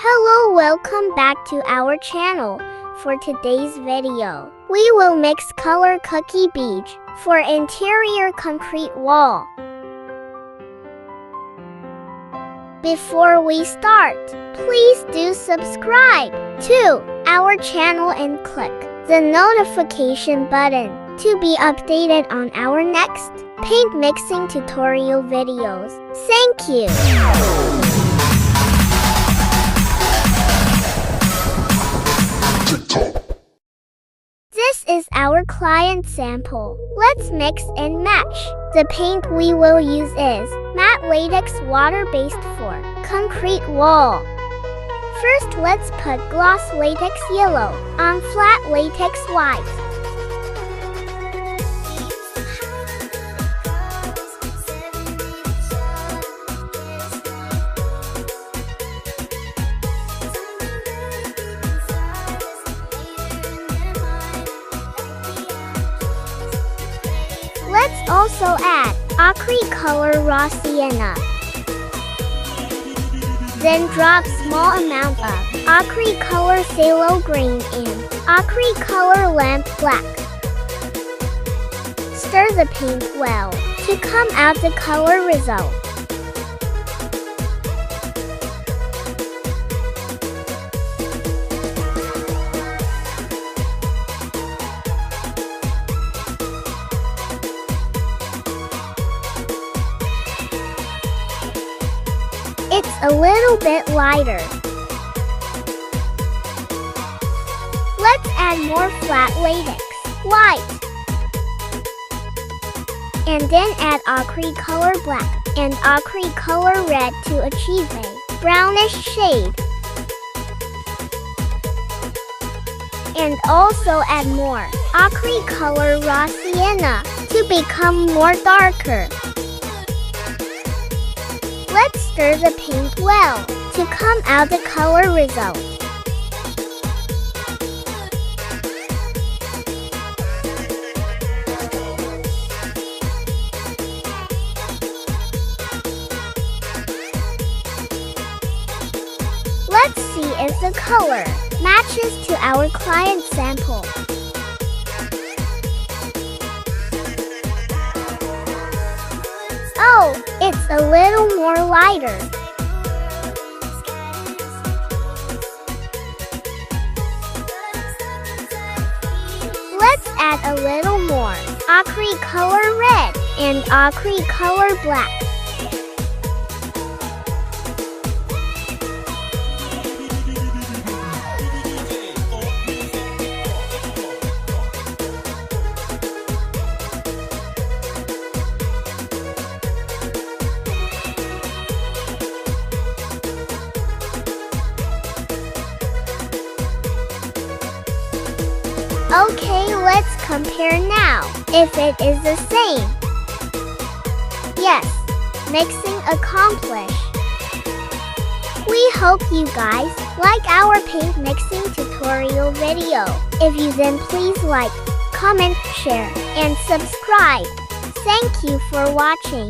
Hello, welcome back to our channel. For today's video, we will mix color cookie beige for interior concrete wall. Before we start, please do subscribe to our channel and click the notification button to be updated on our next paint mixing tutorial videos. Thank you. This is our client sample. Let's mix and match. The paint we will use is matte latex water-based for concrete wall. First, let's put gloss latex yellow on flat latex white. Let's also add acrylic color raw sienna. Then drop small amount of acrylic color phthalo green and acrylic color lamp black. Stir the paint well to come out the color result. It's a little bit lighter. Let's add more flat latex, white. And then add acrylic color black and acrylic color red to achieve a brownish shade. And also add more acrylic color raw sienna to become more darker. Let's stir the paint well to come out the color result. Let's see if the color matches to our client sample. Oh, it's a little more lighter. Let's add a little more acrylic color red and acrylic color black. Okay, let's compare now, if it is the same. Yes, mixing accomplished. We hope you guys like our paint mixing tutorial video. If you then please like, comment, share, and subscribe. Thank you for watching.